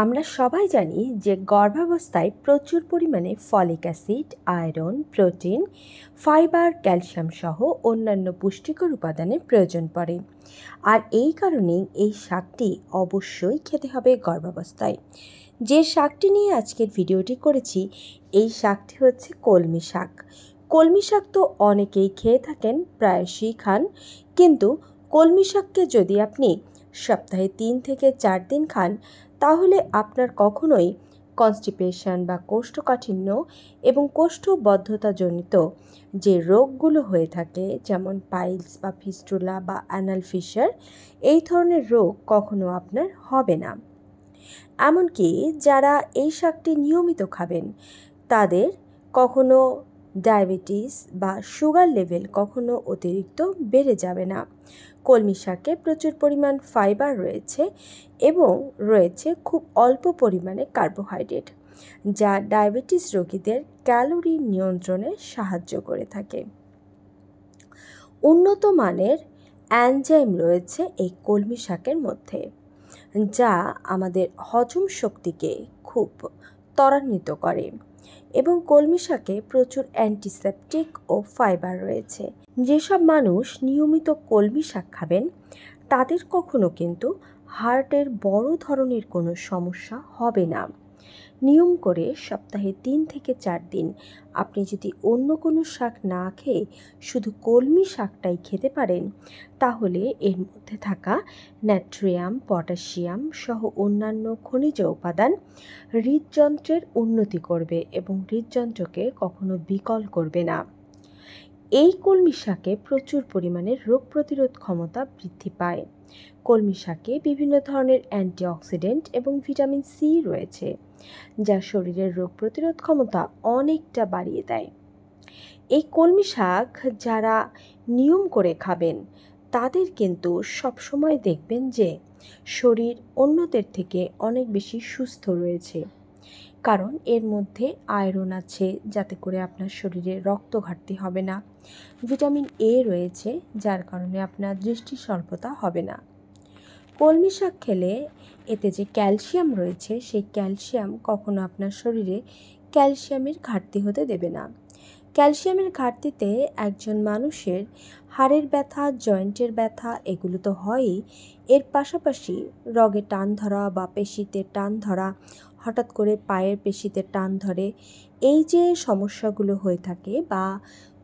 আমরা সবাই জানি যে গর্ভাবস্থায় প্রচুর পরিমাণে folic acid, iron, protein, fibre, calcium সহ অন্যান্য পুষ্টিকর উপাদানের প্রয়োজন পড়ে। আর এই কারণেই এই শাকটি অবশ্যই খেতে হবে গর্ভাবস্থায়। যে শাকটি নিয়ে আজকের ভিডিওটি করেছি, এই শাকটি হচ্ছে কলমি শাক। কলমি শাক তো অনেকেই খেয়ে থাকেন, প্রায়শই খান, কিন্তু কলমি শাককে যদি আপনি সপ্তাহে 3 থেকে 4 দিন খান, তাহলে আপনার কখনোই কনস্টিপেশন বা কোষ্ঠকাঠিন্য এবং কোষ্ঠবদ্ধতাজনিত যে রোগগুলো হয়ে থাকে, যেমন পাইলস বা ফিস্টুলা বা অ্যানাল ফিশার, এই ধরনের রোগ কখনো আপনার হবে না। এমনকি যারা এই শাকটি নিয়মিত খাবেন, তাদের কখনো ডায়াবেটিস বা সুগার লেভেল কখনো অতিরিক্ত বেড়ে যাবে না। কলমি শাকে প্রচুর পরিমাণ ফাইবার রয়েছে এবং রয়েছে খুব অল্প পরিমাণে কার্বোহাইড্রেট, যা ডায়াবেটিস রোগীদের ক্যালোরি নিয়ন্ত্রণে সাহায্য করে থাকে। উন্নত মানের এনজাইম রয়েছে এই কলমি শাকের মধ্যে, যা আমাদের হজম শক্তিকে খুব ত্বরান্বিত করে। এবং কলমি শাকে প্রচুর অ্যান্টিসেপটিক ও ফাইবার রয়েছে। যেসব মানুষ নিয়মিত কলমি শাক খাবেন, তাদের কখনো কিন্তু হার্টের বড় ধরনের কোনো সমস্যা হবে না। নিয়ম করে সপ্তাহে 3 থেকে 4 দিন আপনি যদি অন্য কোনো শাক না খেয়ে শুধু কলমি শাকটাই খেতে পারেন, তাহলে এর মধ্যে থাকা নাইট্রিয়াম, পটাশিয়াম সহ অন্যান্য খনিজ উপাদান হৃদযন্ত্রের উন্নতি করবে এবং হৃদযন্ত্রকে কখনো বিকল করবে না। এই কলমি শাকে প্রচুর পরিমাণে রোগ প্রতিরোধ ক্ষমতা বৃদ্ধি পায়। কলমি শাকে বিভিন্ন ধরনের অ্যান্টিঅক্সিডেন্ট এবং ভিটামিন সি রয়েছে, যা শরীরের রোগ প্রতিরোধ ক্ষমতা অনেকটা বাড়িয়ে দেয়। এই কলমি শাক যারা নিয়ম করে খাবেন, তাদের কিন্তু সবসময় দেখবেন যে শরীর অন্যদের থেকে অনেক বেশি সুস্থ রয়েছে, কারণ এর মধ্যে আয়রন আছে, যাতে করে আপনার শরীরে রক্ত ঘাটতি হবে না। ভিটামিন এ রয়েছে, যার কারণে আপনার দৃষ্টি স্বল্পতা হবে না। কলমি শাক খেলে এতে যে ক্যালসিয়াম রয়েছে, সেই ক্যালসিয়াম কখনো আপনার শরীরে ক্যালসিয়ামের ঘাটতি হতে দেবে না। ক্যালসিয়ামের ঘাটতিতে একজন মানুষের হাড়ের ব্যথা, জয়েন্টের ব্যথা এগুলো তো হয়ই, এর পাশাপাশি রগে টান ধরা বা পেশিতে টান ধরা, হঠাৎ করে পায়ের পেশিতে টান ধরে, এই যে সমস্যাগুলো হয়ে থাকে, বা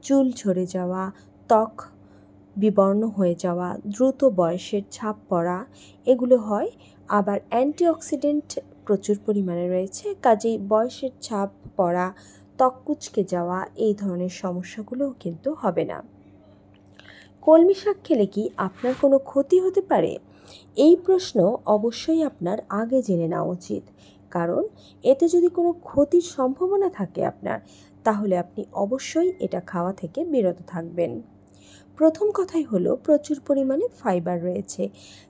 চুল ঝরে যাওয়া, ত্বক বিবর্ণ হয়ে যাওয়া, দ্রুত বয়সের ছাপ পড়া, এগুলো হয়। আবার অ্যান্টিঅক্সিডেন্ট প্রচুর পরিমাণে রয়েছে, কাজেই বয়সের ছাপ পড়া, ত্বক কুঁচকে যাওয়া, এই ধরনের সমস্যাগুলোও কিন্তু হবে না। কলমি শাক খেলে কি আপনার কোনো ক্ষতি হতে পারে? এই প্রশ্ন অবশ্যই আপনার আগে জেনে নেওয়া উচিত, কারণ এতে যদি কোনো ক্ষতির সম্ভাবনা থাকে আপনার, তাহলে আপনি অবশ্যই এটা খাওয়া থেকে বিরত থাকবেন। প্রথম কথাই হলো, প্রচুর পরিমাণে ফাইবার রয়েছে,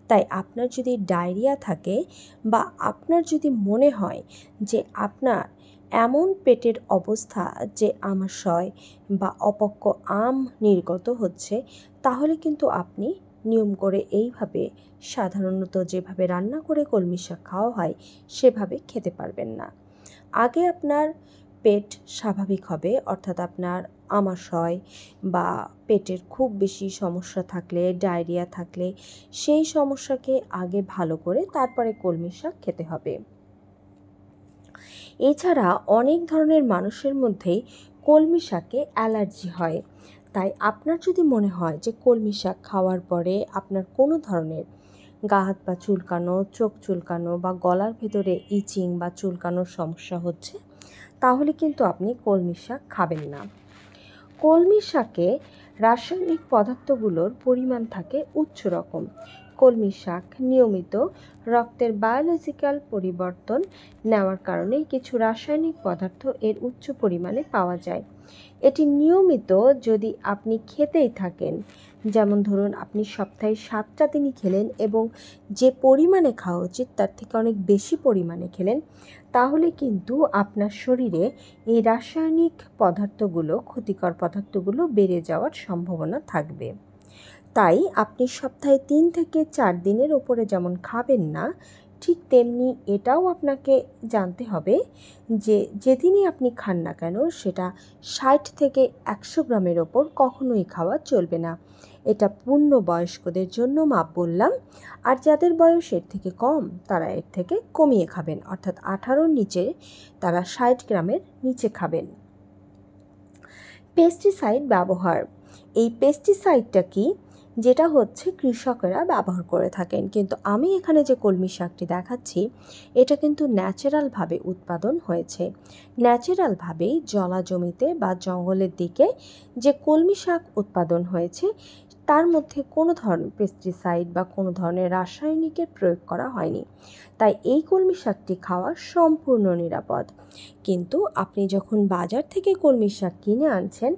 তাই আপনার যদি ডায়রিয়া থাকে বা আপনার যদি মনে হয় যে আপনার এমন পেটের অবস্থা যে আমাশয় বা অপক্ব আম নির্গত হচ্ছে, তাহলে কিন্তু আপনি নিয়ম করে এইভাবে সাধারণত যেভাবে রান্না করে কলমি শাক খাওয়া হয় সেভাবে খেতে পারবেন না। আগে আপনার পেট স্বাভাবিক হবে, অর্থাৎ আপনার আমাশয় বা পেটের খুব বেশি সমস্যা থাকলে, ডায়রিয়া থাকলে, সেই সমস্যাকে আগে ভালো করে তারপরে কলমি শাক খেতে হবে। এছাড়া অনেক ধরনের মানুষের মধ্যেই কলমি শাকে অ্যালার্জি হয়, তাই আপনার যদি মনে হয় যে কলমি শাক খাওয়ার পরে আপনার কোনো ধরনের গা হাত পা চুলকানো, চোখ চুলকানো বা গলার ভেতরে ইচিং বা চুলকানোর সমস্যা হচ্ছে, তাহলে কিন্তু আপনি কলমি শাক খাবেন না। কলমি শাকে রাসায়নিক পদার্থগুলোর পরিমাণ থাকে উচ্চ রকম। কলমি শাক নিয়মিত রক্তের বায়োলজিক্যাল পরিবর্তন নেওয়ার কারণে কিছু রাসায়নিক পদার্থ এর উচ্চ পরিমাণে পাওয়া যায়। এটি নিয়মিত যদি আপনি খেতেই থাকেন, যেমন ধরুন আপনি সপ্তাহে 7টা দিনই খেলেন এবং যে পরিমাণে খাওয়া উচিত তার থেকে অনেক বেশি পরিমাণে খেলেন, তাহলে কিন্তু আপনার শরীরে এই রাসায়নিক পদার্থগুলো, ক্ষতিকর পদার্থগুলো বেড়ে যাওয়ার সম্ভাবনা থাকবে। তাই আপনি সপ্তাহে 3 থেকে 4 দিনের ওপরে যেমন খাবেন না, ঠিক তেমনি এটাও আপনাকে জানতে হবে যে যেদিনই আপনি খান না কেন সেটা 60 থেকে 100 গ্রামের ওপর কখনোই খাওয়া চলবে না। এটা পূর্ণবয়স্কদের জন্য মাপ বললাম। আর যাদের বয়স এর থেকে কম তারা এর থেকে কমিয়ে খাবেন, অর্থাৎ 18-র নিচে তারা 60 গ্রামের নিচে খাবেন। পেস্টিসাইড ব্যবহার। এই পেস্টিসাইডটা কি, যেটা হচ্ছে কৃষকেরা ব্যবহার করে থাকেন, কিন্তু আমি এখানে যে কলমি শাকটি দেখাচ্ছি এটা কিন্তু ন্যাচারালভাবে উৎপাদন হয়েছে। ন্যাচারালভাবেই জলা জমিতে বা জঙ্গলের দিকে যে কলমি শাক উৎপাদন হয়েছে তার মধ্যে কোনো ধরনের পেস্টিসাইড বা কোনো ধরনের রাসায়নিকের প্রয়োগ করা হয়নি। তাই এই কলমি শাকটি খাওয়া সম্পূর্ণ নিরাপদ। কিন্তু আপনি যখন বাজার থেকে কলমি শাক কিনে আনছেন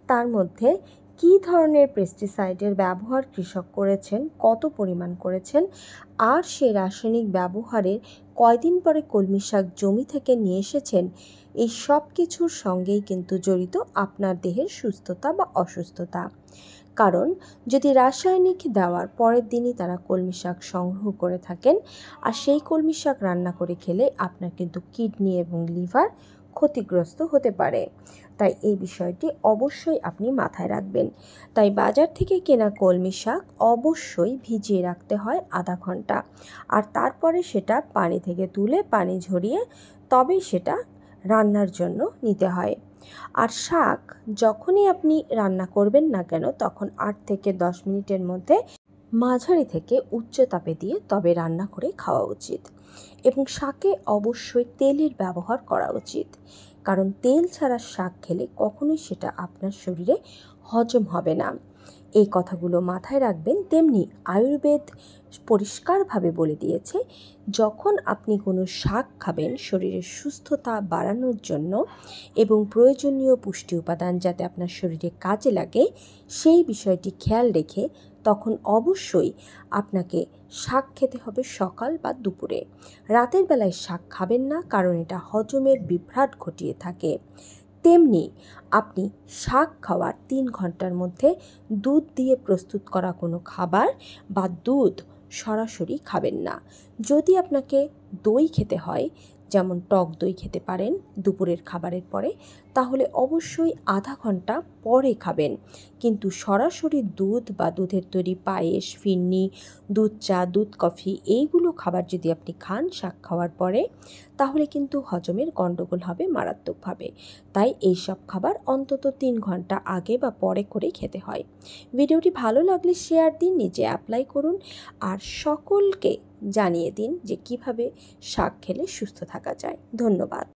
তার মধ্যে কী ধরনের পেস্টিসাইডের ব্যবহার কৃষক করেছেন, কত পরিমাণ করেছেন, আর সেই রাসায়নিক ব্যবহারের কয়দিন পরে কলমি শাক জমি থেকে নিয়ে এসেছেন, এই সব কিছুর সঙ্গেই কিন্তু জড়িত আপনার দেহের সুস্থতা বা অসুস্থতা। কারণ যদি রাসায়নিক দেওয়ার পরের দিনই তারা কলমি শাক সংগ্রহ করে থাকেন আর সেই কলমি শাক রান্না করে খেলে আপনার কিন্তু কিডনি এবং লিভার ক্ষতিগ্রস্ত হতে পারে। তাই এই বিষয়টি অবশ্যই আপনি মাথায় রাখবেন। তাই বাজার থেকে কেনা কলমি শাক অবশ্যই ভিজিয়ে রাখতে হয় আধা ঘন্টা, আর তারপরে সেটা পানি থেকে তুলে পানি ঝরিয়ে তবেই সেটা রান্নার জন্য নিতে হয়। আর শাক যখনই আপনি রান্না করবেন না কেন তখন 8 থেকে 10 মিনিটের মধ্যে মাঝারি থেকে উচ্চ তাপে দিয়ে তবে রান্না করে খাওয়া উচিত। এবং শাকে অবশ্যই তেলের ব্যবহার করা উচিত, কারণ তেল ছাড়া শাক খেলে কখনোই সেটা আপনার শরীরে হজম হবে না। এই কথাগুলো মাথায় রাখবেন। তেমনি আয়ুর্বেদ পরিষ্কারভাবে বলে দিয়েছে যখন আপনি কোনো শাক খাবেন শরীরের সুস্থতা বাড়ানোর জন্য এবং প্রয়োজনীয় পুষ্টি উপাদান যাতে আপনার শরীরে কাজে লাগে সেই বিষয়টি খেয়াল রেখে তখন অবশ্যই আপনাকে শাক খেতে হবে সকাল বা দুপুরে। রাতের বেলায় শাক খাবেন না, কারণ এটা হজমের বিভ্রাট ঘটিয়ে থাকে। তেমনি আপনি শাক খাওয়ার 3 ঘন্টার মধ্যে দুধ দিয়ে প্রস্তুত করা কোনো খাবার বা দুধ সরাসরি খাবেন না। যদি আপনাকে দই খেতে হয়, যেমন টক দই খেতে পারেন দুপুরের খাবারের পরে, তাহলে অবশ্যই আধা ঘন্টা পরে খাবেন। কিন্তু সরাসরি দুধ বা দুধের তৈরি পায়েস, ফিরনি, দুধ চা, দুধ কফি এইগুলো খাবার যদি আপনি খান শাক খাওয়ার পরে, তাহলে কিন্তু হজমের গণ্ডগোল হবে মারাত্মকভাবে। তাই এই সব খাবার অন্তত 3 ঘন্টা আগে বা পরে করে খেতে হয়। ভিডিওটি ভালো লাগলে শেয়ার দিন, নিজে অ্যাপ্লাই করুন আর সকলকে জানিয়ে দিন যে কিভাবে শাক খেলে সুস্থ থাকা যায়। ধন্যবাদ।